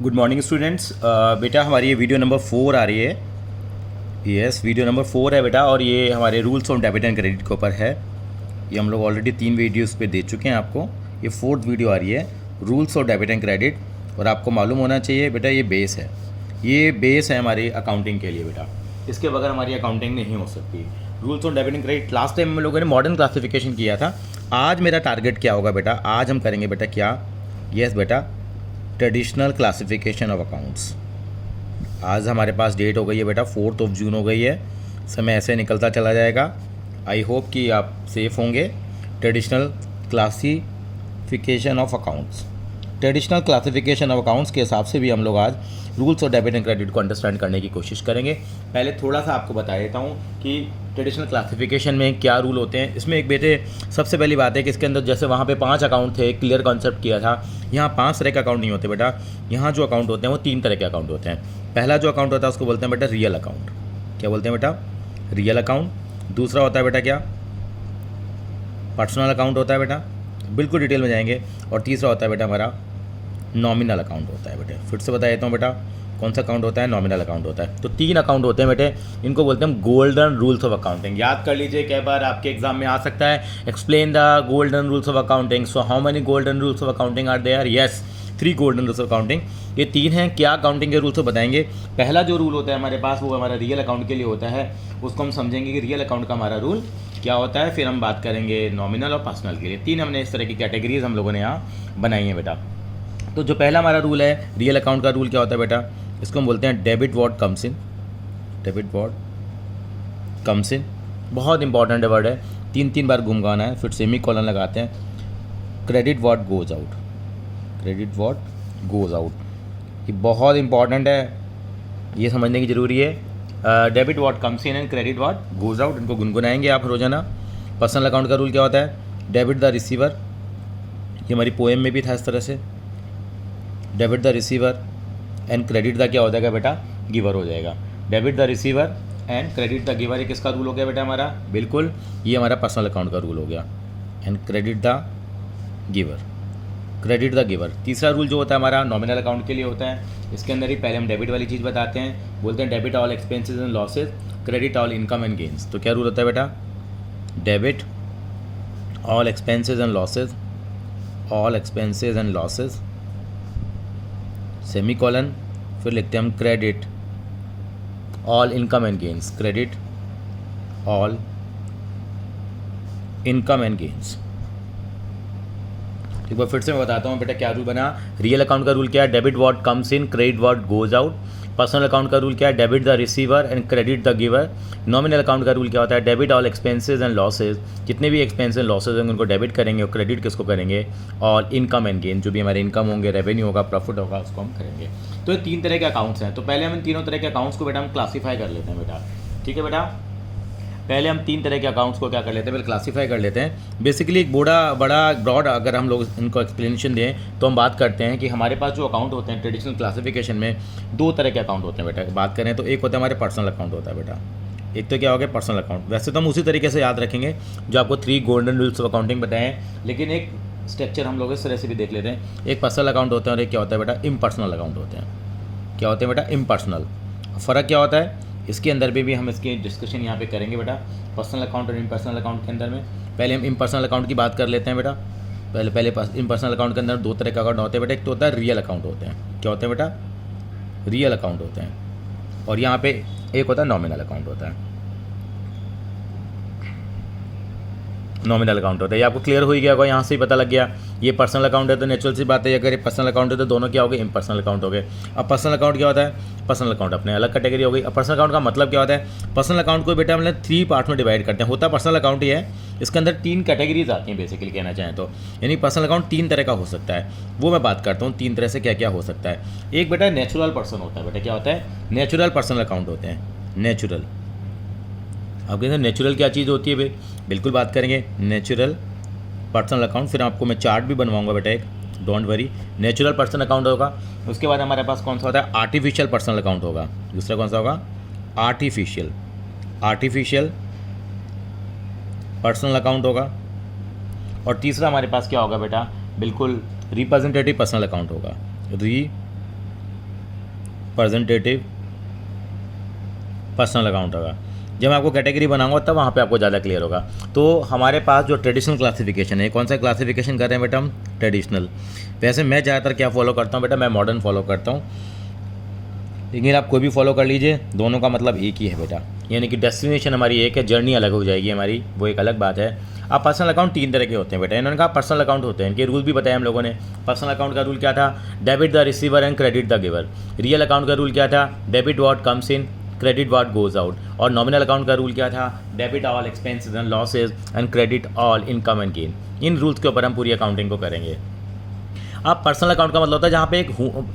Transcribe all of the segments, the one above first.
Good morning students. बेटा हमारी ये वीडियो नंबर 4 आ रही है। यस, वीडियो नंबर 4 है बेटा, और ये हमारे rules of debit and credit के ऊपर है। ये हम लोग ऑलरेडी 3 वीडियोस पे दे चुके हैं आपको। ये 4th वीडियो आ रही है, rules of debit and credit. और आपको मालूम होना चाहिए बेटा, ये बेस है, ये बेस है हमारी अकाउंटिंग के लिए बेटा। इसके बगैर हमारी अकाउंटिंग नहीं हो सकती। Rules of debit and credit last time हम लोगों ने मॉडर्न क्लासिफिकेशन किया था। आज मेरा टारगेट क्या होगा बेटा, आज हम करेंगे बेटा क्या, यस बेटा, ट्रेडिशनल क्लासिफिकेशन ऑफ अकाउंट्स। आज हमारे पास डेट हो गई है बेटा, 4 जून हो गई है। समय ऐसे निकलता चला जाएगा। आई होप कि आप सेफ होंगे। Traditional classification of accounts, traditional classification of accounts के हिसाब से भी हम लोग आज rules of debit and credit को अंडरस्टैंड करने की कोशिश करेंगे। पहले थोड़ा सा आपको बता देता हूँ कि ट्रेडिशनल क्लासिफिकेशन में क्या रूल होते हैं। इसमें एक बेटे सबसे पहली बात है कि इसके अंदर जैसे वहाँ पे 5 अकाउंट थे, क्लियर कॉन्सेप्ट किया था। यहाँ 5 तरह के अकाउंट नहीं होते बेटा। यहाँ जो अकाउंट होते हैं वो 3 तरह के अकाउंट होते हैं। पहला जो अकाउंट होता है उसको बोलते हैं बेटा रियल अकाउंट। क्या बोलते हैं बेटा? Real account. दूसरा होता है बेटा क्या, पर्सनल अकाउंट होता है बेटा, बिल्कुल डिटेल में जाएंगे। और तीसरा होता है बेटा हमारा नॉमिनल अकाउंट होता है बेटे। फिर से बता देता हूँ बेटा, कौन सा अकाउंट होता है? नॉमिनल अकाउंट होता है। तो 3 अकाउंट होते हैं बेटे, इनको बोलते हैं गोल्डन रूल्स ऑफ अकाउंटिंग। याद कर लीजिए, कई बार आपके एग्जाम में आ सकता है, explain the golden rules of accounting. So how many golden rules of accounting are there? Yes, 3 golden rules of accounting. ये 3 हैं। क्या अकाउंटिंग के रूल्स को बताएंगे। पहला जो रूल होता है हमारे पास वो हमारा रियल अकाउंट के लिए होता है। उसको हम समझेंगे कि रियल अकाउंट का हमारा रूल क्या होता है। फिर हम बात करेंगे नॉमिनल और पर्सनल के लिए। 3 हमने इस तरह की कैटेगरीज हम लोगों ने यहाँ बनाई हैं बेटा। तो जो पहला हमारा रूल है रियल अकाउंट का रूल क्या होता है बेटा, इसको हम बोलते हैं debit what comes in. Debit what comes इन, बहुत इंपॉर्टेंट वर्ड है, 3 बार घुमगाना है। फिर सेमी कॉलन लगाते हैं। Credit what goes out, credit what goes out, ये बहुत इंपॉर्टेंट है, ये समझने की ज़रूरी है। Debit what comes in and credit what goes out, इनको गुनगुनाएंगे आप रोजाना। पर्सनल अकाउंट का रूल क्या होता है, डेबिट द रिसीवर, ये हमारी पोएम में भी था इस तरह से, debit the receiver and credit the क्या हो जाएगा बेटा, गिवर हो जाएगा। Debit the receiver and credit the giver, ये किसका रूल हो गया बेटा हमारा? बिल्कुल, ये हमारा पर्सनल अकाउंट का रूल हो गया। And credit the giver, credit the giver. तीसरा रूल जो होता है हमारा नॉमिनल अकाउंट के लिए होता है। इसके अंदर ही पहले हम डेबिट वाली चीज़ बताते हैं, बोलते हैं debit all expenses and losses, credit all income and gains. तो क्या रूल होता है बेटा, debit all expenses and losses, all expenses and losses, semi colon, फिर लिखते हैं हम credit all income and gains, credit all income and gains. एक बार फिर से मैं बताता हूँ बेटा क्या रूल बना। रियल अकाउंट का रूल क्या है, debit what comes in, credit what goes out. Personal account का रूल क्या है, debit the receiver and credit the giver. Nominal account का रूल क्या होता है, debit all expenses and losses, जितने भी एक्सपेंस एंड लॉसेज होंगे उनको डेबिट करेंगे, और क्रेडिट किसको करेंगे, और इनकम एंड गेन, जो भी हमारे इनकम होंगे, रेवेन्यू होगा, प्रॉफिट होगा, उसको हम करेंगे। तो ये 3 तरह के अकाउंट्स हैं। तो पहले हम इन तीनों तरह के अकाउंट्स को बेटा हम क्लासीफाई कर लेते हैं बेटा। ठीक है बेटा, पहले हम 3 तरह के अकाउंट्स को क्या कर लेते हैं, पहले क्लासीफाई कर लेते हैं। बेसिकली एक बड़ा ब्रॉड अगर हम लोग इनको एक्सप्लेनेशन दें तो हम बात करते हैं कि हमारे पास जो अकाउंट होते हैं ट्रेडिशनल क्लासिफिकेशन में 2 तरह के अकाउंट होते हैं बेटा। बात करें तो एक होता है हमारे पर्सनल अकाउंट होता है बेटा, एक तो क्या हो गया पर्सनल अकाउंट। वैसे तो हम उसी तरीके से याद रखेंगे जो आपको 3 गोल्डन रूल्स ऑफ अकाउंटिंग बताए हैं, लेकिन एक स्ट्रक्चर हम लोग इस तरह से भी देख लेते हैं। एक पर्सनल अकाउंट होते हैं और एक क्या होता है बेटा, इम्पर्सनल अकाउंट होते हैं। क्या होते हैं बेटा, इम्पर्सनल। फ़र्क क्या होता है इसके अंदर भी हम इसकी डिस्कशन यहाँ पे करेंगे बेटा, पर्सनल अकाउंट और इम्पर्सनल अकाउंट के अंदर में। पहले हम इम्पर्सनल अकाउंट की बात कर लेते हैं बेटा। पहले इम्पर्सनल अकाउंट के अंदर 2 तरह के अकाउंट होते हैं बेटा। एक तो होता है रियल अकाउंट होते हैं। क्या होते हैं बेटा, रियल अकाउंट होते हैं। और यहाँ पे एक होता है नॉमिनल अकाउंट होता है। नॉमिनल अकाउंट होता है, ये आपको क्लियर हो ही गया होगा, यहाँ से ही पता लग गया। ये पर्सनल अकाउंट है तो नेचुरल सी बात है, अगर ये पर्सनल अकाउंट है तो दोनों क्या हो गए, इम्पर्सनल अकाउंट हो गए। अब पर्सनल अकाउंट क्या होता है, पर्सनल अकाउंट अपने अलग कैटेगरी हो गई। अब पर्सनल अकाउंट का मतलब क्या होता है, पर्सनल अकाउंट को बेटा हमने 3 पार्ट में डिवाइड करते हैं। होता पर्सनल अकाउंट ही है, इसके अंदर 3 कैटेगरीज आती हैं बेसिकली कहना चाहें तो। यानी पर्सनल अकाउंट 3 तरह का हो सकता है, वो मैं बात करता हूँ 3 तरह से क्या क्या हो सकता है। एक बेटा नेचुरल पर्सन होता है बेटा। क्या होता है, नेचुरल पर्सनल अकाउंट होते हैं। नेचुरल, आप कहते हैं नेचुरल क्या चीज़ होती है भाई, बिल्कुल बात करेंगे नेचुरल पर्सनल अकाउंट। फिर आपको मैं चार्ट भी बनवाऊंगा बेटा एक, don't worry. Natural personal account होगा। उसके बाद हमारे पास कौन सा होता है, आर्टिफिशियल पर्सनल अकाउंट होगा। दूसरा कौन सा होगा, आर्टिफिशियल पर्सनल अकाउंट होगा। और तीसरा हमारे पास क्या होगा बेटा, बिल्कुल रिप्रेजेंटेटिव पर्सनल अकाउंट होगा। रिप्रेजेंटेटिव पर्सनल अकाउंट होगा। जब मैं आपको कैटेगरी बनाऊंगा तब वहाँ पे आपको ज़्यादा क्लियर होगा। तो हमारे पास जो ट्रेडिशनल क्लासिफिकेशन है, कौन सा क्लासिफिकेशन कर रहे हैं बेटा हम? ट्रेडिशनल। वैसे मैं ज़्यादातर क्या फॉलो करता हूँ बेटा? मैं मॉडर्न फॉलो करता हूँ, लेकिन आप कोई भी फॉलो कर लीजिए, दोनों का मतलब एक ही है बेटा। यानी कि डेस्टिनेशन हमारी एक है, जर्नी अलग हो जाएगी हमारी, वो एक अलग बात है। अब पर्सनल अकाउंट 3 तरह के होते हैं बेटा। इन्होंने कहा पर्सनल अकाउंट होते हैं, इनके रूल भी बताए हम लोगों ने। पर्सनल अकाउंट का रूल क्या था? Debit the receiver and credit the giver. Real account का रूल क्या था? Debit what comes in, credit what goes out. और नॉमिनल अकाउंट का रूल क्या था? Debit all expenses and losses and credit all income and gain. In rules के ऊपर हम पूरी अकाउंटिंग को करेंगे। अब पर्सनल अकाउंट का मतलब होता है जहाँ पे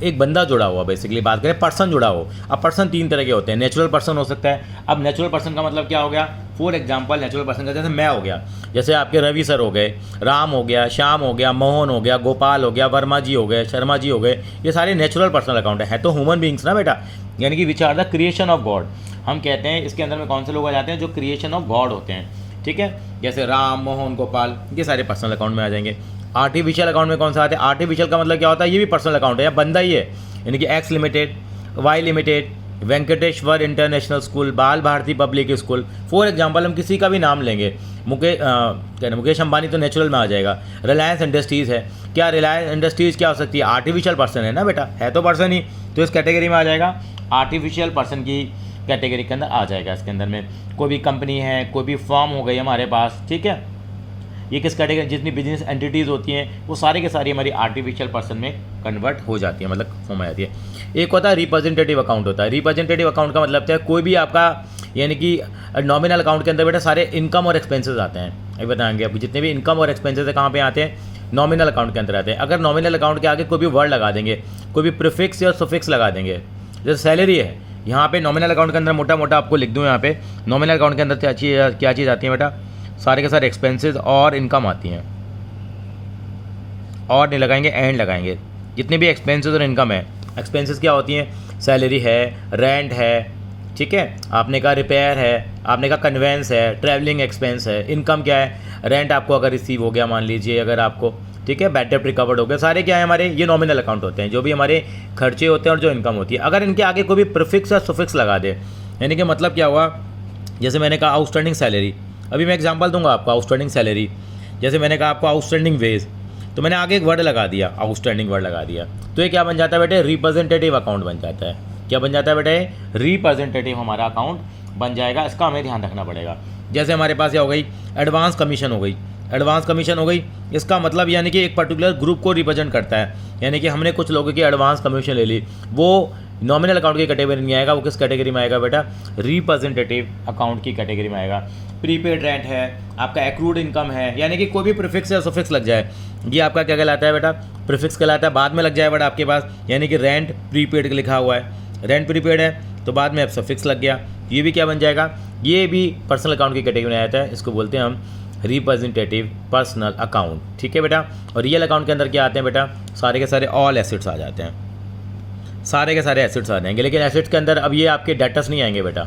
एक बंदा जुड़ा हुआ, बेसिकली बात करें पर्सन जुड़ा हो। अब पर्सन 3 तरह के होते हैं। नेचुरल पर्सन हो सकता है। अब नेचुरल पर्सन का मतलब क्या हो गया? फॉर एग्जांपल नेचुरल पर्सन का जैसे मैं हो गया, जैसे आपके रवि सर हो गए, राम हो गया, श्याम हो गया, मोहन हो गया, गोपाल हो गया, वर्मा जी हो गए, शर्मा जी हो गए। ये सारे नेचुरल पर्सनल अकाउंट है तो ह्यूमन बींग्स ना बेटा, यानी कि which are the creation of God. हम कहते हैं इसके अंदर में कौन से लोग आ जाते हैं? जो क्रिएशन ऑफ गॉड होते हैं, ठीक है। जैसे राम, मोहन, गोपाल, ये सारे पर्सनल अकाउंट में आ जाएंगे। आर्टिफिशियल अकाउंट में कौन सा आता है? आर्टिफिशियल का मतलब क्या होता है? ये भी पर्सनल अकाउंट है या बंदा ही है, यानी कि X limited, Y limited, Venkateshwar international school, Bal Bharati public school. For example हम किसी का भी नाम लेंगे, मुकेश अंबानी तो नेचुरल में आ जाएगा। रिलायंस इंडस्ट्रीज़ है, क्या रिलायंस इंडस्ट्रीज़ क्या हो सकती है? आर्टिफिशियल पर्सन है ना बेटा, है तो पर्सन ही, तो इस कैटेगरी में आ जाएगा। आर्टिफिशियल पर्सन की कैटेगरी के अंदर आ जाएगा। इसके अंदर में कोई भी कंपनी है, कोई भी फर्म हो गई हमारे पास, ठीक है। ये किस कैटेगरी? जितनी बिजनेस एंटिटीज़ होती हैं वो सारी के सारी हमारी आर्टिफिशियल पर्सन में कन्वर्ट हो जाती है, मतलब फॉर्म आ जाती है। एक होता है रिप्रेजेंटेटिव अकाउंट होता है। रिप्रेजेंटेटिव अकाउंट का मतलब है कोई भी आपका, यानी कि नॉमिनल अकाउंट के अंदर बेटा सारे इनकम और एक्सपेंसेस आते हैं। अभी बताएंगे आपको जितने भी इनकम और एक्सपेंसेस है कहाँ पे आते हैं? नॉमिनल अकाउंट के अंदर आते हैं। अगर नॉमिनल अकाउंट के आगे कोई भी वर्ड लगा देंगे, कोई भी प्रीफिक्स या सफिक्स लगा देंगे, जैसे सैलरी है, यहाँ पे नॉमिनल अकाउंट के अंदर मोटा मोटा आपको लिख दूँ, यहाँ पे नॉमिनल अकाउंट के अंदर क्या चीज़ आती है बेटा? सारे के सारे एक्सपेंसेस और इनकम आती हैं। और नहीं लगाएंगे, एंड लगाएंगे। जितने भी एक्सपेंसेस और इनकम है, एक्सपेंसेस क्या होती हैं? सैलरी है, रेंट है, ठीक है, आपने कहा रिपेयर है, आपने कहा कन्वेंस है, ट्रैवलिंग एक्सपेंस है। इनकम क्या है? रेंट आपको अगर रिसीव हो गया मान लीजिए, अगर आपको, ठीक है, बैड डेब्ट रिकवर्ड हो गया, सारे क्या है हमारे? ये नॉमिनल अकाउंट होते हैं, जो भी हमारे खर्चे होते हैं और जो इनकम होती है। अगर इनके आगे कोई भी प्रीफिक्स या सफिक्स लगा दे, यानी कि मतलब क्या हुआ? जैसे मैंने कहा आउटस्टैंडिंग सैलरी, अभी मैं एग्जांपल दूंगा आपको। आउटस्टैंडिंग सैलरी, जैसे मैंने कहा आपको आउटस्टैंडिंग वेज, तो मैंने आगे एक वर्ड लगा दिया, आउटस्टैंडिंग वर्ड लगा दिया, तो ये क्या बन जाता है बेटे? रिप्रेजेंटेटिव अकाउंट बन जाता है। क्या बन जाता है बेटे? रिप्रेजेंटेटिव हमारा अकाउंट बन जाएगा। इसका हमें ध्यान रखना पड़ेगा। जैसे हमारे पास क्या हो गई? एडवांस कमीशन हो गई। एडवांस कमीशन हो गई, इसका मतलब यानी कि एक पर्टिकुलर ग्रुप को रिप्रेजेंट करता है, यानी कि हमने कुछ लोगों की एडवांस कमीशन ले ली, वो नॉमिनल अकाउंट की कैटेगरी में आएगा। वो किस कैटेगरी में आएगा बेटा? रिप्रेजेंटेटिव अकाउंट की कैटेगरी में आएगा। प्रीपेड रेंट है, आपका एक्रूड इनकम है, यानी कि कोई भी प्रीफिक्स या सफिक्स लग जाए, ये आपका क्या कहलाता है बेटा? प्रीफिक्स कहलाता है। बाद में लग जाए बेटा आपके पास, यानी कि रेंट प्रीपेड लिखा हुआ है, रेंट प्रीपेड है, तो बाद में अब सफिक्स लग गया, ये भी क्या बन जाएगा? ये भी पर्सनल अकाउंट की कैटेगरी में आता है। इसको बोलते हैं हम रिप्रेजेंटेटिव पर्सनल अकाउंट, ठीक है बेटा। और रियल अकाउंट के अंदर क्या आते हैं बेटा? सारे के सारे ऑल एसेट्स आ जाते हैं, सारे के सारे एसेट्स आ जाएंगे। लेकिन एसेट्स के अंदर अब ये आपके डेटर्स नहीं आएंगे बेटा,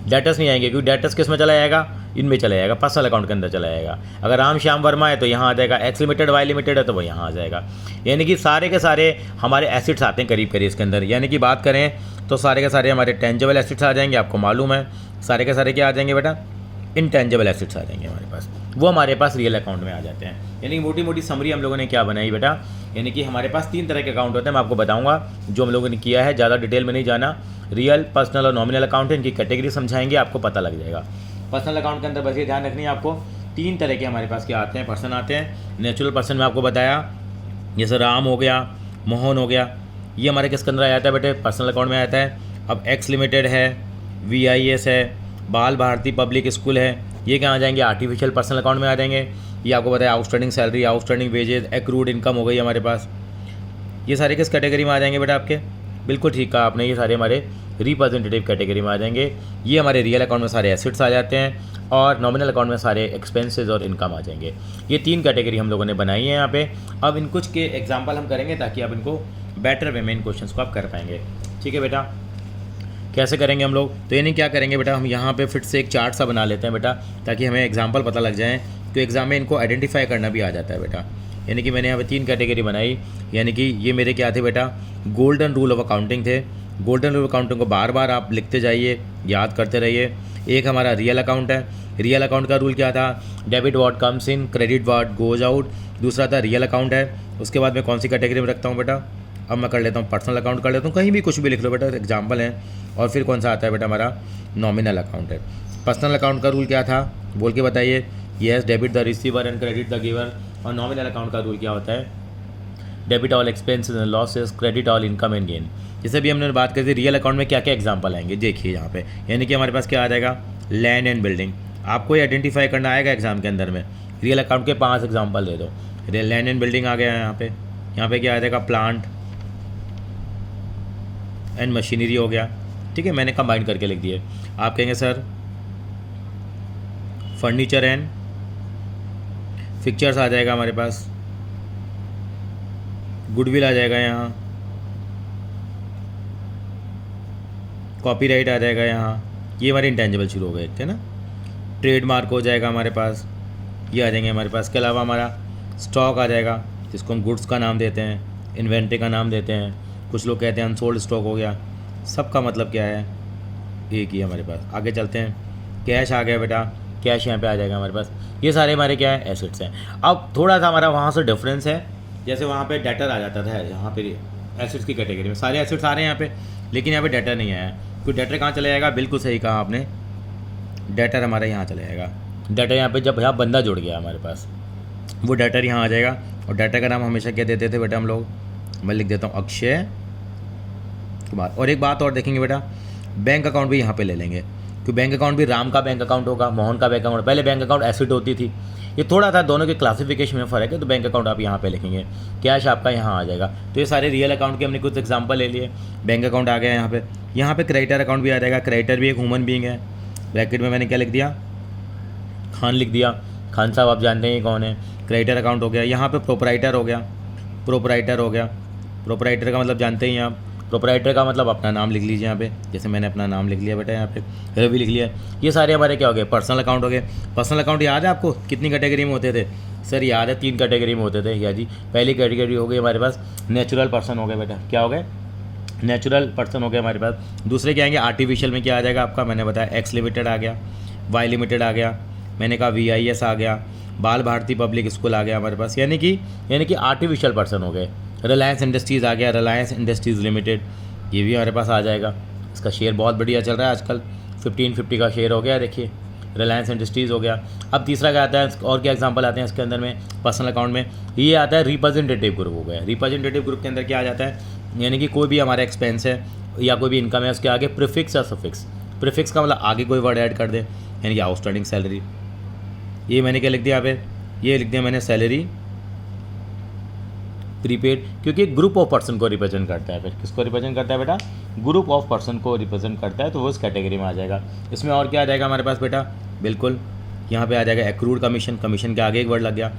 डेटर्स नहीं आएंगे, क्योंकि डेटर्स किस में चला जाएगा? इनमें चला जाएगा, पर्सनल अकाउंट के अंदर चला जाएगा। अगर राम श्याम वर्मा है तो यहाँ आ जाएगा, एक्स लिमिटेड वाई लिमिटेड है तो वो यहाँ आ जाएगा। यानी कि सारे के सारे हमारे एसेट्स आते हैं करीब करीब इसके अंदर। यानी कि बात करें तो सारे के सारे हमारे टेंजेबल एसेट्स आ जाएंगे, आपको मालूम है। सारे के सारे क्या आ जाएंगे बेटा? इनटेंजेबल एसेट्स आ जाएंगे हमारे पास, वो हमारे पास रियल अकाउंट में आ जाते हैं। यानी कि मोटी मोटी समरी हम लोगों ने क्या बनाई बेटा? यानी कि हमारे पास 3 तरह के अकाउंट होते हैं, मैं आपको बताऊंगा जो हम लोगों ने किया है, ज़्यादा डिटेल में नहीं जाना। रियल, पर्सनल और नॉमिनल अकाउंट है, इनकी कैटेगरी समझाएंगे, आपको पता लग जाएगा। पर्सनल अकाउंट के अंदर बस ये ध्यान रखनी है आपको, 3 तरह के हमारे पास क्या आते हैं? पर्सन आते हैं। नेचुरल पर्सन में आपको बताया, जैसे राम हो गया, मोहन हो गया, ये हमारे किसके अंदर आ जाता है बेटे? पर्सनल अकाउंट में आता है। अब एक्स लिमिटेड है, VIS है, बाल भारती पब्लिक स्कूल है, ये कहाँ आ जाएंगे? आर्टिफिशियल पर्सनल अकाउंट में आ जाएंगे। ये आपको बताया outstanding salary, outstanding wages, accrued income हो गई हमारे पास, ये सारे किस कैटेगरी में आ जाएंगे बेटा आपके? बिल्कुल ठीक कहा आपने, ये सारे हमारे रिप्रेजेंटेटिव कैटेगरी में आ जाएंगे। ये हमारे रियल अकाउंट में सारे एसेट्स आ जाते हैं और नॉमिनल अकाउंट में सारे एक्सपेंसेस और इनकम आ जाएंगे। ये 3 कैटेगरी हम लोगों ने बनाई है यहाँ पे। अब इन कुछ के एग्जाम्पल हम करेंगे ताकि आप इनको बेटर वे में इन क्वेश्चन को आप कर पाएंगे, ठीक है बेटा। कैसे करेंगे हम लोग? तो यानी क्या करेंगे बेटा, हम यहाँ पे फिर से एक चार्ट सा बना लेते हैं बेटा, ताकि हमें एग्जाम्पल पता लग जाए, तो एग्जाम में इनको आइडेंटिफाई करना भी आ जाता है बेटा। यानी कि मैंने यहाँ पे 3 कैटेगरी बनाई, यानी कि ये मेरे क्या थे बेटा? गोल्डन रूल ऑफ अकाउंटिंग थे, गोल्डन रूल अकाउंटिंग को बार बार आप लिखते जाइए, याद करते रहिए। एक हमारा रियल अकाउंट है, रियल अकाउंट का रूल क्या था, debit what comes in, credit what goes out. दूसरा था रियल अकाउंट है, उसके बाद मैं कौन सी कैटेगरी में रखता हूँ बेटा, अब मैं कर लेता हूँ पर्सनल अकाउंट कर लेता हूँ, कहीं भी कुछ भी लिख लो बेटा, एग्जाम्पल है। और फिर कौन सा आता है बेटा, हमारा नॉमिनल अकाउंट है। पर्सनल अकाउंट का रूल क्या था बोल के बताइए, yes debit the receiver and credit the giver. और नॉमिनल अकाउंट का रूल क्या होता है, debit all expenses and losses, credit all income and gain. जैसे भी हमने बात करी थी रियल अकाउंट में क्या क्या एग्जांपल आएंगे, देखिए यहाँ पे, यानी कि हमारे पास क्या आ जाएगा, लैंड एंड बिल्डिंग। आपको ये आइडेंटिफाई करना आएगा एग्जाम के अंदर में, रियल अकाउंट के 5 एग्जाम्पल दे दो। लैंड एंड बिल्डिंग आ गया है यहाँ पे क्या आ जाएगा, प्लांट एंड मशीनरी हो गया, ठीक है, मैंने कंबाइन करके लिख दिए। आप कहेंगे सर फर्नीचर एंड फिक्चर्स आ जाएगा हमारे पास, गुडविल आ जाएगा यहाँ, कॉपीराइट आ जाएगा यहाँ, ये हमारे इंटेंजिबल शुरू हो गए थे ना। ट्रेडमार्क हो जाएगा हमारे पास, ये आ जाएंगे हमारे पास। इसके अलावा हमारा स्टॉक आ जाएगा, जिसको हम गुड्स का नाम देते हैं, इन्वेंट्री का नाम देते हैं, कुछ लोग कहते हैं अनसोल्ड स्टॉक हो गया। सबका मतलब क्या है, एक ही हमारे पास। आगे चलते हैं, कैश आ गया बेटा, कैश यहाँ पे आ जाएगा हमारे पास। ये सारे हमारे क्या है, एसेट्स हैं। अब थोड़ा सा हमारा वहाँ से डिफरेंस है, जैसे वहाँ पे डेटर आ जाता था, यहाँ पे एसेट्स की कैटेगरी में सारे एसेट्स आ रहे हैं यहाँ पे, लेकिन यहाँ पे डेटर नहीं आया। तो डेटर कहाँ चले जाएगा, बिल्कुल सही कहा आपने, डेटर हमारा यहाँ चले जाएगा। डेटर यहाँ पे जब यहाँ बंदा जुड़ गया हमारे पास, वो डेटर यहाँ आ जाएगा। और डेटर का नाम हमेशा क्या देते थे बेटा हम लोग, मैं लिख देता हूँ अक्षय कुमार। और एक बात और देखेंगे बेटा, बैंक अकाउंट भी यहाँ पे ले लेंगे, क्योंकि बैंक अकाउंट भी राम का बैंक अकाउंट होगा, मोहन का बैंक अकाउंट। पहले बैंक अकाउंट एसेट होती थी, ये थोड़ा था, दोनों के क्लासिफिकेशन में फ़र्क है। तो बैंक अकाउंट आप यहाँ पे लिखेंगे, कैश आपका यहाँ आ जाएगा। तो ये सारे रियल अकाउंट के हमने कुछ एग्जांपल ले लिए। बैंक अकाउंट आ गया यहाँ पे। यहाँ पे क्रेडिटर अकाउंट भी आ जाएगा। क्रेडिटर भी एक ह्यूमन बीइंग है। ब्रैकेट में मैंने क्या लिख दिया, खान लिख दिया। खान साहब आप जानते हैं कौन है। क्रेडिटर अकाउंट हो गया। यहाँ पे प्रोपराइटर हो गया, प्रोपराइटर हो गया। प्रोपराइटर का मतलब जानते ही आप, प्रोपराइटर का मतलब अपना नाम लिख लीजिए यहाँ पे, जैसे मैंने अपना नाम लिख लिया बेटा, यहाँ पे रवि लिख लिया। ये सारे हमारे क्या हो गए, पर्सनल अकाउंट हो गए। पर्सनल अकाउंट याद है आपको कितनी कैटेगरी में होते थे, सर याद है 3 कैटेगरी में होते थे या जी। पहली कैटेगरी हो गई हमारे पास नेचुरल पर्सन हो गए बेटा, क्या हो गए, नेचुरल पर्सन हो गए हमारे पास। दूसरे क्या आएंगे, आर्टिफिशियल में क्या आ जाएगा आपका, मैंने बताया एक्स लिमिटेड आ गया, वाई लिमिटेड आ गया, मैंने कहा VIS आ गया, बाल भारती पब्लिक स्कूल आ गया हमारे पास, यानी कि आर्टिफिशियल पर्सन हो गए। रिलायंस इंडस्ट्रीज़ आ गया, रिलायंस इंडस्ट्रीज़ लिमिटेड, ये भी हमारे पास आ जाएगा। इसका शेयर बहुत बढ़िया चल रहा है आजकल, 1550 का शेयर हो गया, देखिए रिलायंस इंडस्ट्रीज़ हो गया। अब तीसरा क्या आता है, और क्या एग्जांपल आते हैं इसके अंदर में, पर्सनल अकाउंट में ये आता है रिप्रेजेंटेटिव ग्रुप हो गया। रिप्रेजेंटेटिव ग्रुप के अंदर क्या आ जाता है, यानी कि कोई भी हमारा एक्सपेंस है या कोई भी इनकम है, उसके आगे प्रीफिक्स या सफिक्स। प्रीफिक्स का मतलब आगे कोई वर्ड ऐड कर दे, यानी कि आउटस्टैंडिंग सैलरी। ये मैंने क्या लिख दिया यहाँ पे, ये लिख दिया मैंने सैलरी प्रीपेड, क्योंकि ग्रुप ऑफ पर्सन को रिप्रेजेंट करता है। फिर किसको रिप्रेजेंट करता है बेटा, ग्रुप ऑफ पर्सन को रिप्रेजेंट करता है, तो वो इस कैटेगरी में आ जाएगा। इसमें और क्या आ जाएगा हमारे पास बेटा, बिल्कुल यहाँ पे आ जाएगा एक्रूड कमीशन। कमीशन के आगे एक वर्ड लग गया।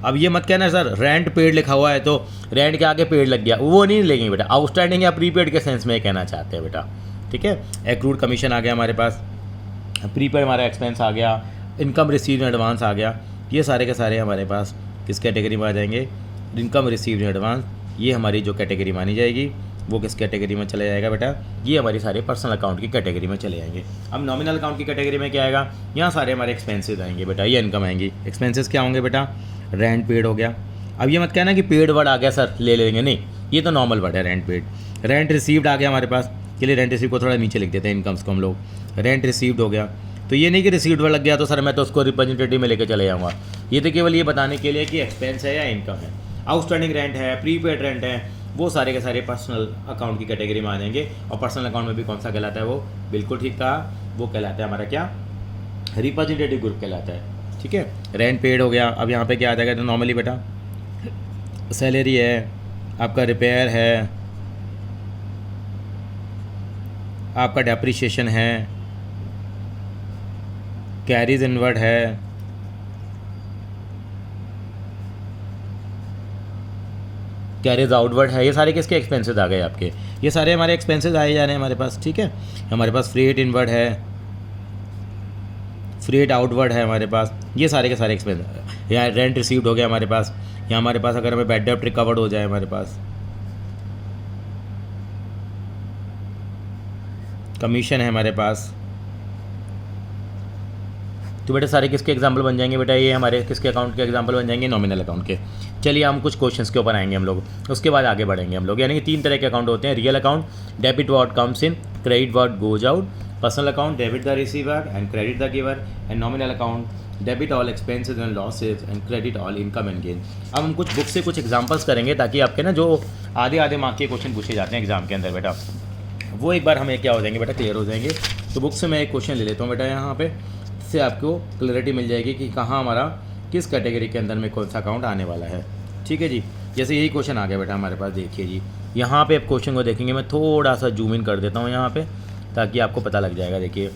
अब ये मत कहना सर रेंट पेड लिखा हुआ है तो रेंट के आगे पेड लग गया, वो नहीं लेंगे बेटा। आउटस्टैंडिंग या प्रीपेड के सेंस में कहना चाहते हैं बेटा, ठीक है। एक्रूड कमीशन आ गया हमारे पास, प्रीपेड हमारा एक्सपेंस आ गया, इनकम रिसीव इन एडवांस आ गया। ये सारे के सारे हमारे पास किस कैटेगरी में आ जाएंगे, इनकम रिसीव इन एडवांस। ये हमारी जो कैटेगरी मानी जाएगी वो किस कैटेगरी में चले जाएगा बेटा, ये हमारी सारे पर्सनल अकाउंट की कैटेगरी में चले जाएंगे। अब नॉमिनल अकाउंट की कैटेगरी में क्या आएगा, यहाँ सारे हमारे एक्सपेंसेस आएंगे बेटा, ये इनकम आएंगी। एक्सपेंसेस क्या होंगे बेटा, रेंट पेड हो गया। अब ये मत कहना कि पेड वर्ड आ गया सर ले लेंगे, नहीं, ये तो नॉर्मल वर्ड है रेंट पेड। रेंट रिसीव्ड आ गया हमारे पास, के लिए रेंट रिसीव को थोड़ा नीचे लिख देते हैं इनकम्स को हम लोग। रेंट रिसीव्ड हो गया, तो ये नहीं कि रिसीव्ड वर्ड लग गया तो सर मैं तो उसको रिप्रेजेंटेटिव में लेके चले जाऊँगा। ये तो केवल ये बताने के लिए कि एक्सपेंस है या इनकम है। आउटस्टैंडिंग रेंट है, प्रीपेड रेंट है, वो सारे के सारे पर्सनल अकाउंट की कैटेगरी में आ जाएंगे। और पर्सनल अकाउंट में भी कौन सा कहलाता है, वो बिल्कुल ठीक कहा, वो कहलाता है हमारा क्या, रिप्रेजेंटेटिव ग्रुप कहलाता है, ठीक है। रेंट पेड हो गया। अब यहाँ पे क्या आ जाएगा, तो नॉर्मली बेटा सैलरी है, आपका रिपेयर है, आपका डेप्रिसिएशन है, कैरीज इनवर्ड है, कैरेज आउटवर्ड है। ये सारे किसके एक्सपेंसेस आ गए आपके, ये सारे हमारे एक्सपेंसेस आए जा रहे हैं हमारे पास, ठीक है। हमारे पास फ्रेट इनवर्ड है, फ्रेट आउटवर्ड है हमारे पास, ये सारे के सारे एक्सपेंस। यहाँ रेंट रिसीव्ड हो गया हमारे पास। यहाँ हमारे पास अगर हमें बैड डेब्ट रिकवर्ड हो जाए हमारे पास, कमीशन है हमारे पास। तो बेटा सारे किसके एग्जाम्पल बन जाएंगे बेटा, ये हमारे किसके अकाउंट के एग्जाम्पल बन जाएंगे, नॉमिनल अकाउंट के। चलिए हम कुछ क्वेश्चंस के ऊपर आएंगे हम लोग, उसके बाद आगे बढ़ेंगे हम लोग। यानी कि 3 तरह के अकाउंट होते हैं, real account, debit what comes in, credit what goes out, personal account, debit the receiver and credit the giver, and nominal account, debit all expenses and losses and credit all income and gain. अब हम कुछ book से कुछ examples करेंगे ताकि आपके ना जो आधे मार्क के क्वेश्चन पूछे जाते हैं एग्जाम के अंदर बेटा, वो एक बार हमें क्या हो जाएंगे बेटा, क्लियर हो जाएंगे। तो बुक से मैं एक क्वेश्चन ले लेता हूँ बेटा यहाँ पे, इससे आपको क्लैरिटी मिल जाएगी कि कहाँ हमारा किस कैटेगरी के अंदर में कौन सा अकाउंट आने वाला है। ठीक है जी, जैसे यही क्वेश्चन आ गया बेटा हमारे पास, देखिए जी यहाँ पे आप क्वेश्चन को देखेंगे, मैं थोड़ा सा जूम इन कर देता हूँ यहाँ पे ताकि आपको पता लग जाएगा। देखिए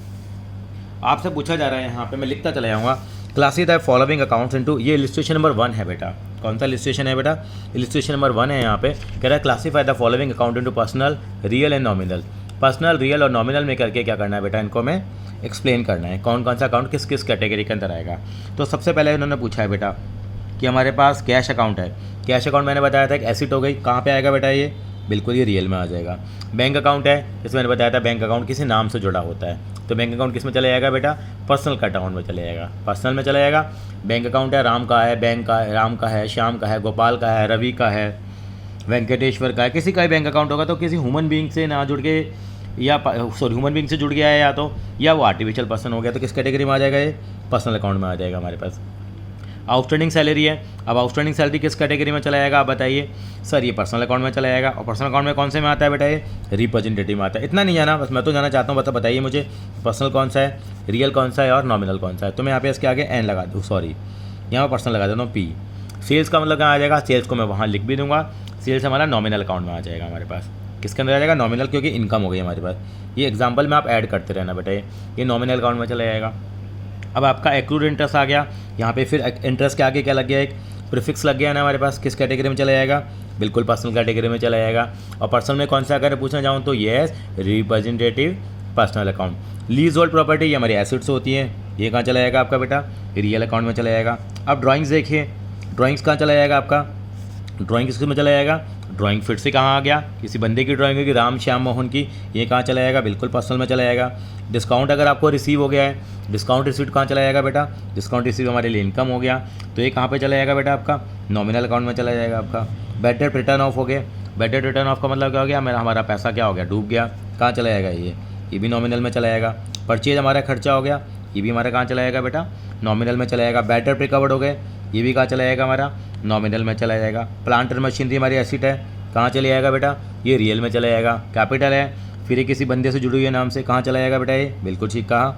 आपसे पूछा जा रहा है यहाँ पे, मैं लिखता चला जाऊँगा, classify the following accounts into, ये इलस्ट्रेशन नंबर 1 है बेटा। कौन सा इलस्ट्रेशन है बेटा, इलस्ट्रेशन नंबर 1 है यहाँ पे। कह रहा है classify the following account into personal, real and nominal. Personal, real और नॉमिनल में करके क्या करना है बेटा, इनको मैं एक्सप्लेन करना है कौन कौन सा अकाउंट किस किस कैटेगरी के अंदर आएगा। तो सबसे पहले उन्होंने पूछा है बेटा कि हमारे पास कैश अकाउंट है। कैश अकाउंट मैंने बताया था कि एसेट हो गई, कहाँ पे आएगा बेटा ये, बिल्कुल ये रियल में आ जाएगा। बैंक अकाउंट है, इसमें मैंने बताया था बैंक अकाउंट किसी नाम से जुड़ा होता है, तो बैंक अकाउंट किस में चले जाएगा बेटा, पर्सनल का अकाउंट में चले जाएगा, पर्सनल में चला जाएगा। बैंक अकाउंट है, राम का है, बैंक का है, राम का है, श्याम का है, गोपाल का है, रवि का है, वेंकटेश्वर का है, किसी का भी बैंक अकाउंट होगा तो किसी ह्यूमन बीइंग से ना जुड़ के, या ह्यूमन बीइंग से जुड़ गया है या तो, या वो आर्टिफिशियल पर्सन हो गया, तो किस कैटेगरी में आ जाएगा, ये पर्सनल अकाउंट में आ जाएगा हमारे पास। आउटस्टैंडिंग सैलरी है, अब आउटस्टैंडिंग सैलरी किस कैटेगरी में चला जाएगा, आप बताइए सर, ये पर्सनल अकाउंट में चला जाएगा। और पर्सनल अकाउंट में कौन से में आता है बेटा, ये रिप्रेजेंटेटिव में आता है। इतना नहीं जाना, बस मैं तो जाना चाहता हूँ, बताइए मुझे पर्सनल कौन सा है, रियल कौन सा है और नॉमिनल कौन सा है। तो मैं यहाँ पे इसके आगे एन लगा दूँ, सॉरी यहाँ पर पर्सनल लगा देता हूँ, पी। सेल्स का मतलब कहाँ आ जाएगा, सेल्स को मैं वहाँ लिख भी दूंगा, सेल्स हमारा नॉमिनल अकाउंट में आ जाएगा हमारे पास। किसके अंदर आ जाएगा, नॉमिनल, क्योंकि इनकम हो गई हमारे पास। ये एग्जांपल में आप ऐड करते रहना बेटा, ये नॉमिनल अकाउंट में चला जाएगा। अब आपका एक्रूड इंटरेस्ट आ गया, यहाँ पे फिर इंटरेस्ट के आगे क्या लग गया, एक प्रीफिक्स लग गया ना हमारे पास, किस कैटेगरी में चला जाएगा, बिल्कुल पर्सनल कैटेगरी में चला जाएगा। और पर्सनल में कौन सा अगर पूछना चाहूँ तो yes, representative personal account. Lease hold property ये हमारी एसेट्स होती हैं, ये कहाँ चला जाएगा आपका बेटा, रियल अकाउंट में चला जाएगा। अब ड्राइंग्स देखिए, ड्राइंग्स कहाँ चला जाएगा आपका, ड्राइंग किस में चला जाएगा, ड्राइंग फिर से कहाँ आ गया, किसी बंदे की ड्राइंग होगी, राम श्याम मोहन की, ये कहाँ चला जाएगा, बिल्कुल पर्सनल में चला जाएगा। डिस्काउंट अगर आपको रिसीव हो गया है, डिस्काउंट रिसीव कहाँ चला जाएगा बेटा, डिस्काउंट रिसीव हमारे लिए इनकम हो गया, तो ये कहाँ पे चला जाएगा बेटा, आपका नॉमिनल अकाउंट में चला जाएगा आपका। बैड डेट रिटर्न ऑफ हो गया, बैड डेट रिटर्न ऑफ का मतलब क्या हो गया, हमारा पैसा क्या हो गया, डूब गया, कहाँ चला जाएगा, ये भी नॉमिनल में चला जाएगा। परचेज हमारा खर्चा हो गया, ये भी हमारा कहाँ चला जाएगा बेटा, नॉमिनल में चला जाएगा। बैड डेट रिकवर्ड हो गए, ये भी कहाँ चला जाएगा हमारा, नॉमिनल में चला जाएगा। प्लांट एंड मशीनरी हमारी एसेट है, कहाँ चले जाएगा बेटा, ये रियल में चला जाएगा। कैपिटल है, फिर ये किसी बंदे से जुड़ी हुई है नाम से, कहाँ चला जाएगा बेटा, ये बिल्कुल ठीक कहा,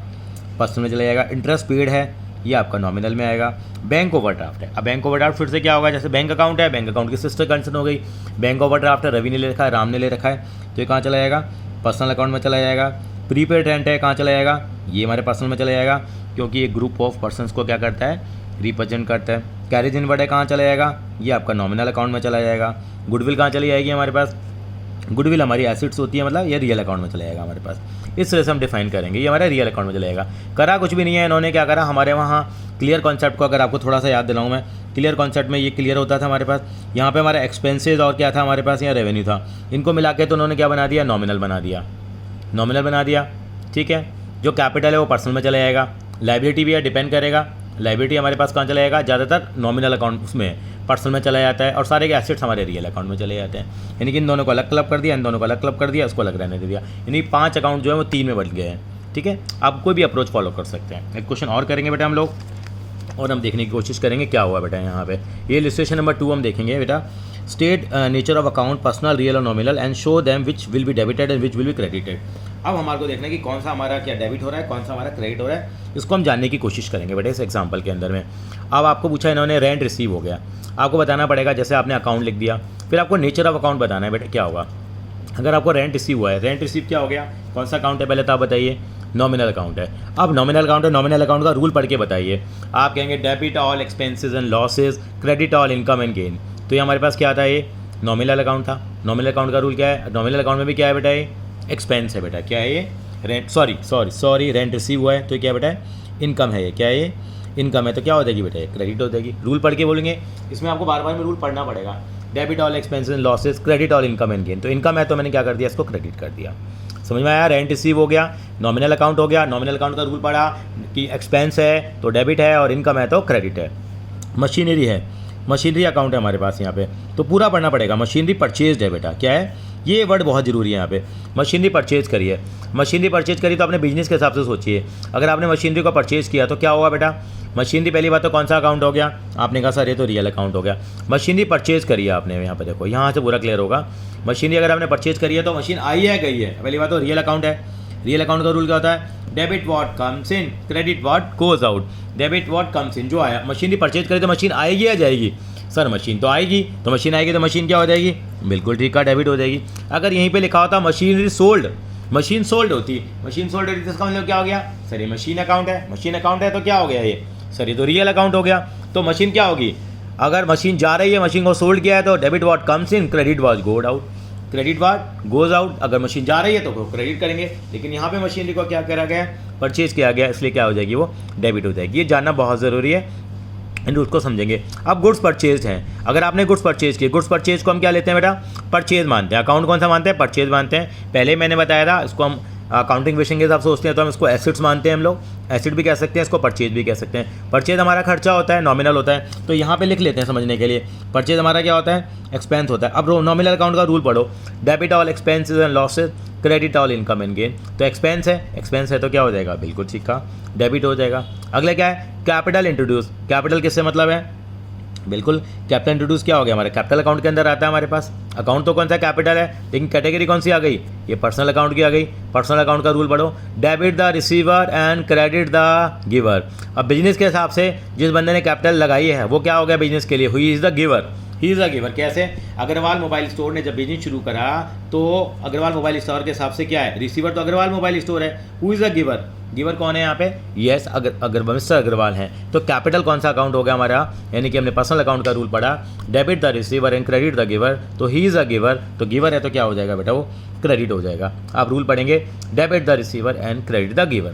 पर्सनल में चला जाएगा। इंटरेस्ट पेड है, ये आपका नॉमिनल में आएगा। बैंक ओवरड्राफ्ट है, अब बैंक ओवरड्राफ्ट फिर से क्या होगा, जैसे बैंक अकाउंट है, बैंक अकाउंट की सिस्टर कंसर्न हो गई, बैंक ओवरड्राफ्ट है, रवि ने ले रखा है, राम ने ले रखा है, तो ये कहाँ चला जाएगा, पर्सनल अकाउंट में चला जाएगा। प्रीपेड रेंट है, कहाँ चला जाएगा, ये हमारे पर्सनल में चला जाएगा, क्योंकि ये ग्रुप ऑफ पर्सनस को क्या करता है, रिप्रेजेंट करता है। कैरेज इनवर्ड है, कहाँ चला जाएगा, ये आपका नॉमिनल अकाउंट में चला जाएगा। गुडविल कहाँ चली जाएगी हमारे पास, गुडविल हमारी एसेट्स होती है, मतलब ये रियल अकाउंट में चला जाएगा हमारे पास। इस तरह से हम डिफाइन करेंगे, ये हमारा रियल अकाउंट में चलेगा। करा कुछ भी नहीं है इन्होंने, क्या करा, हमारे वहाँ क्लियर कॉन्सेप्ट को अगर आपको थोड़ा सा याद दिलाऊँ मैं, क्लियर कॉन्सेप्ट में ये क्लियर होता था हमारे पास, यहाँ पे हमारा एक्सपेंसेस और क्या था हमारे पास, यहाँ रेवेन्यू था, इनको मिला के तो उन्होंने क्या बना दिया, नॉमिनल बना दिया, नॉमिनल बना दिया। ठीक है, जो कैपिटल है वो पर्सनल में चला जाएगा। लाइबिलिटी भी है, डिपेंड करेगा, लाइबिलिटी हमारे पास कहाँ चला जाएगा, ज़्यादातर नॉमिनल अकाउंट उसमें पर्सनल में चला जाता है, और सारे के एसेट्स हमारे रियल अकाउंट में चले जाते हैं। यानी कि इन दोनों को अलग क्लब कर दिया, इन दोनों को अलग क्लब कर दिया, उसको अलग रहने दे दिया, यानी 5 अकाउंट जो है वो 3 में बदल गए हैं। ठीक है, आप कोई भी अप्रोच फॉलो कर सकते हैं। एक क्वेश्चन और करेंगे बेटा हम लोग, और हम देखने की कोशिश करेंगे क्या हुआ बेटा यहाँ पे। ये इलस्ट्रेशन नंबर 2 हम देखेंगे बेटा। State nature of account personal, real और nominal and show them which will be debited and which will be credited. अब हमारे को देखना है कि कौन सा हमारा क्या डेबिट हो रहा है, कौन सा हमारा क्रेडिट हो रहा है, इसको हम जानने की कोशिश करेंगे बेटा इस एग्जाम्पल के अंदर में। अब आपको पूछा इन्होंने रेंट रिसीव हो गया, आपको बताना पड़ेगा, जैसे आपने अकाउंट लिख दिया, फिर आपको नेचर ऑफ अकाउंट बताना है बेटा क्या होगा। अगर आपको रेंट रिसीव हुआ है, रेंट रिसीव क्या हो गया, कौन सा अकाउंट है पहले तो आप बताइए, नॉमिनल अकाउंट है। अब नॉमिनल अकाउंट है, नॉमिनल अकाउंट का रूल पढ़ के बताइए। आप कहेंगे debit all expenses and losses, credit all income and gain, तो ये हमारे पास क्या था, ये नॉमिनल अकाउंट था। नॉमिनल अकाउंट का रूल क्या है, नॉमिनल अकाउंट में भी क्या है बेटा, ये एक्सपेंस है बेटा, क्या है ये, रेंट, सॉरी रेंट रिसीव हुआ है तो क्या बेटा, इनकम है, ये क्या है, ये इनकम है, तो क्या हो जाएगी बेटा, क्रेडिट हो जाएगी। रूल पढ़ के बोलेंगे, इसमें आपको बार बार में रूल पढ़ना पड़ेगा। Debit all expenses and losses, credit all income and gain, तो इनकम है तो मैंने क्या कर दिया, इसको क्रेडिट कर दिया। समझ में आया। रेंट रिसीव हो गया, नॉमिनल अकाउंट हो गया। नॉमिनल अकाउंट का रूल पढ़ा कि एक्सपेंस है तो डेबिट है और इनकम है तो क्रेडिट है। मशीनरी है, मशीनरी अकाउंट है हमारे पास यहाँ पे, तो पूरा पढ़ना पड़ेगा। मशीनरी परचेज है बेटा, क्या है ये वर्ड बहुत ज़रूरी है यहाँ पे। मशीनरी परचेज करिए, मशीनरी परचेज करिए तो अपने बिजनेस के हिसाब से सोचिए। अगर आपने मशीनरी को परचेज किया तो क्या होगा बेटा, मशीनरी पहली बात तो कौन सा अकाउंट हो गया, आपने कहा सर ये तो रियल अकाउंट हो गया। मशीनरी परचेज करिए आपने, यहाँ पे देखो यहाँ से पूरा क्लियर होगा। मशीनरी अगर आपने परचेज करी है तो मशीन आई है गई है, पहली बात तो रियल अकाउंट है। रियल अकाउंट का रूल क्या होता है, debit what comes in, credit what goes out. Debit what comes इन, जो आया, मशीनरी परचेज करी तो मशीन आएगी या जाएगी, सर मशीन तो आएगी, तो मशीन आएगी तो मशीन क्या हो जाएगी, बिल्कुल ठीक है, डेबिट हो जाएगी। अगर यहीं पे लिखा होता मशीनरी सोल्ड, मशीन सोल्ड होती, मशीन सोल्ड होती तो इसका मतलब क्या हो गया, सर ये मशीन अकाउंट है, मशीन अकाउंट है तो क्या हो गया ये, सर ये तो रियल अकाउंट हो गया। तो मशीन क्या होगी, अगर मशीन जा रही है, मशीन को सोल्ड किया है तो debit what comes in, credit what goes out, credit what goes out. अगर मशीन जा रही है तो क्रेडिट करेंगे, लेकिन यहाँ पे मशीनरी को क्या करा गया, परचेज किया गया, इसलिए क्या हो जाएगी, वो डेबिट हो जाएगी। ये जानना बहुत ज़रूरी है, इन रूल्स को समझेंगे। अब गुड्स परचेज हैं, अगर आपने गुड्स परचेज किए, गुड्स परचेज को हम क्या लेते हैं बेटा, परचेज मानते हैं। अकाउंट कौन सा मानते हैं, परचेज मानते हैं। पहले मैंने बताया था, इसको हम अकाउंटिंग विषय के हिसाब से सोचते हैं तो हम इसको एसिड्स मानते हैं, हम लोग एसिड भी कह सकते हैं, इसको परचेज भी कह सकते हैं। परचेज हमारा खर्चा होता है, नॉमिनल होता है, तो यहाँ पे लिख लेते हैं समझने के लिए। परचेज हमारा क्या होता है, एक्सपेंस होता है। अब नॉमिनल अकाउंट का रूल पढ़ो, debit all expenses and losses, credit all income and gain. तो एक्सपेंस है तो क्या हो जाएगा, बिल्कुल ठीक है, डेबिट हो जाएगा। अगला क्या है, कैपिटल इंट्रोड्यूस। कैपिटल किससे मतलब है, बिल्कुल कैपिटल इंट्रोड्यूस क्या हो गया, हमारे कैपिटल अकाउंट के अंदर आता है हमारे पास। अकाउंट तो कौन सा कैपिटल है, लेकिन कैटेगरी कौन सी आ गई, ये पर्सनल अकाउंट की आ गई। पर्सनल अकाउंट का रूल पढ़ो, debit the receiver and credit the giver. अब बिजनेस के हिसाब से जिस बंदे ने कैपिटल लगाई है वो क्या हो गया बिजनेस के लिए, हुई is the giver, he is the giver. कैसे, अग्रवाल मोबाइल स्टोर ने जब बिजनेस शुरू करा तो अग्रवाल मोबाइल स्टोर के हिसाब से क्या है, रिसीवर तो अग्रवाल मोबाइल स्टोर है, who is the giver, giver कौन है यहाँ पे, यस अगर मिस्टर अग्रवाल हैं। तो कैपिटल कौन सा अकाउंट हो गया हमारा, यानी कि हमने पर्सनल अकाउंट का रूल पढ़ा, debit the receiver and credit the giver. तो ही इज़ अ गिवर, तो गिवर है तो क्या हो जाएगा बेटा, वो क्रेडिट हो जाएगा। आप रूल पढ़ेंगे, debit the receiver and credit the giver.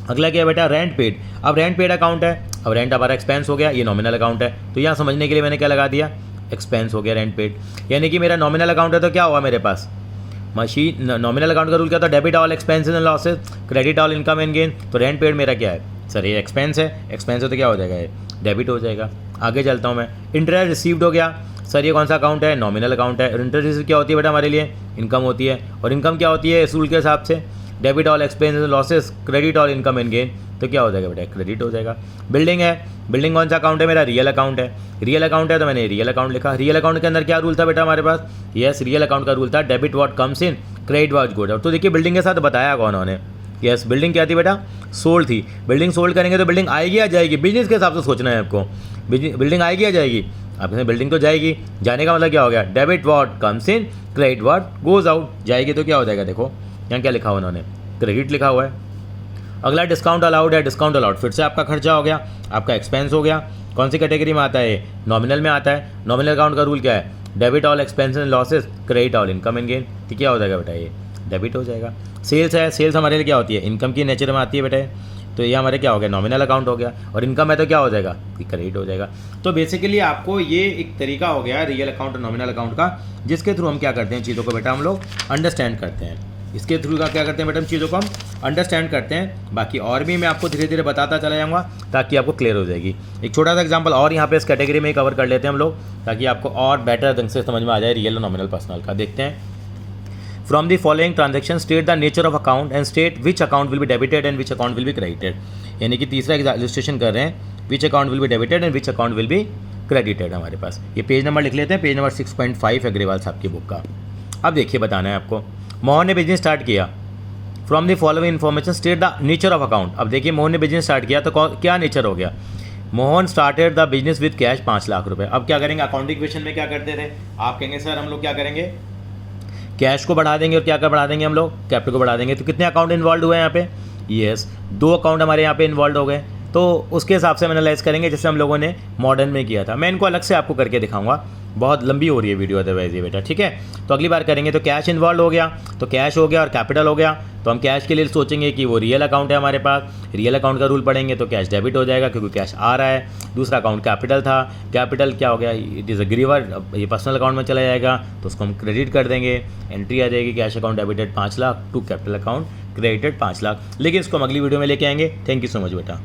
अगला क्या है बेटा, रेंट पेड। अब रेंट पेड अकाउंट है, अब रेंट हमारा एक्सपेंस हो गया, ये नॉमिनल अकाउंट है, तो यहाँ समझने के लिए मैंने क्या लगा दिया, एक्सपेंस हो गया रेंट पेड। यानी कि मेरा नॉमिनल अकाउंट है तो क्या हुआ मेरे पास, मशीन नॉमिनल अकाउंट का रूल क्या था, debit all expenses and losses, credit all income and gain. तो रेंट पेड मेरा क्या है, सर ये एक्सपेंस है, एक्सपेंस है तो क्या हो जाएगा, ये डेबिट हो जाएगा। आगे चलता हूँ मैं, इंटरेस्ट रिसीव्ड हो गया, सर ये कौन सा अकाउंट है, नॉमिनल अकाउंट है। इंटरेस्ट रिसीव क्या होती है बेटा हमारे लिए, इनकम होती है, और इनकम क्या होती है इस रूल के हिसाब से, debit all expenses and losses, credit all income and gain. तो क्या हो जाएगा बेटा, क्रेडिट हो जाएगा। बिल्डिंग है, बिल्डिंग कौन सा अकाउंट है मेरा, रियल अकाउंट है, रियल अकाउंट है तो मैंने रियल अकाउंट लिखा। रियल अकाउंट के अंदर क्या रूल था बेटा हमारे पास, यस रियल अकाउंट का रूल था, debit what comes in, credit what goes out. तो देखिए बिल्डिंग के साथ बताया कौन उन्होंने, यस बिल्डिंग क्या थी बेटा, सोल्ड थी। बिल्डिंग सोल्ड करेंगे तो बिल्डिंग आएगी या जाएगी, बिजनेस के हिसाब से सोचना है आपको, बिल्डिंग आएगी या जाएगी, आपने बिल्डिंग तो जाएगी, जाने का मतलब क्या हो गया, debit what comes in, credit what goes out. जाएगी तो क्या हो जाएगा, देखो यहाँ क्या लिखा हुआ उन्होंने, क्रेडिट लिखा हुआ है। अगला डिस्काउंट अलाउड है, डिस्काउंट अलाउड फिर से आपका खर्चा हो गया, आपका एक्सपेंस हो गया। कौन सी कैटेगरी में आता है, नॉमिनल में आता है। नॉमिनल अकाउंट का रूल क्या है, debit all expense and losses, credit all income and gain. तो क्या हो जाएगा बेटा, ये डेबिट हो जाएगा। सेल्स है, सेल्स हमारे लिए क्या होती है, इनकम की नेचर में आती है बेटा, तो ये हमारे क्या हो गया, नॉमिनल अकाउंट हो गया। और इनकम है तो क्या हो जाएगा, क्रेडिट हो जाएगा। तो बेसिकली आपको ये एक तरीका हो गया रियल अकाउंट और नॉमिनल अकाउंट का, जिसके थ्रू हम क्या करते हैं चीज़ों को बेटा हम लोग अंडरस्टैंड करते हैं। इसके थ्रू का क्या करते हैं बेटा, चीज़ों को हम अंडरस्टैंड करते हैं। बाकी और भी मैं आपको धीरे धीरे बताता चला जाऊँगा ताकि आपको क्लियर हो जाएगी। एक छोटा सा एग्जांपल और यहाँ पे इस कैटेगरी में ही कवर कर लेते हैं हम लोग, ताकि आपको और बेटर ढंग से समझ में आ जाए रियल और नॉमिनल पर्सनल का। देखते हैं, from the following transaction state the nature of account and state which account will be debited and which account will be credited. यानी कि तीसरा इलस्ट्रेशन कर रहे हैं, which account will be debited and which account will be credited. हमारे पास ये page number लिख लेते हैं, पेज नंबर 6.5 अग्रवाल साहब की बुक का। अब देखिए बताना है आपको, मोहन ने बिजनेस स्टार्ट किया, from the following information state the nature of account. अब देखिए मोहन ने बिजनेस स्टार्ट किया तो क्या नेचर हो गया, Mohan started the business with cash 5 lakh रुपए। अब क्या करेंगे, अकाउंटिंग इक्वेशन में क्या करते थे, आप कहेंगे सर हम लोग क्या करेंगे, कैश को बढ़ा देंगे और क्या बढ़ा देंगे हम लोग, कैपिटल को बढ़ा देंगे। तो कितने अकाउंट इन्वॉल्व हुए हैं यहाँ पे, यस 2 अकाउंट हमारे यहाँ पे इन्वॉल्व हो गए। तो उसके हिसाब से हम एनालाइज करेंगे जैसे हम लोगों ने मॉडर्न में किया था। मैं इनको अलग से आपको करके दिखाऊंगा, बहुत लंबी हो रही है वीडियो अदरवाइज ये बेटा, ठीक है। तो अगली बार करेंगे। तो कैश इन्वॉल्व हो गया, तो कैश हो गया और कैपिटल हो गया। तो हम कैश के लिए सोचेंगे कि वो रियल अकाउंट है हमारे पास, रियल अकाउंट का रूल पढ़ेंगे तो कैश डेबिट हो जाएगा क्योंकि कैश आ रहा है। दूसरा अकाउंट कैपिटल था, कैपिटल क्या हो गया, इट इज़ अ गिवर, ये पर्सनल अकाउंट में चला जाएगा तो उसको हम क्रेडिट कर देंगे। एंट्री आ जाएगी cash account debited 5 lakh to capital account credited 5 lakh. लेकिन इसको हम अगली वीडियो में लेके आएंगे। थैंक यू सो मच बेटा।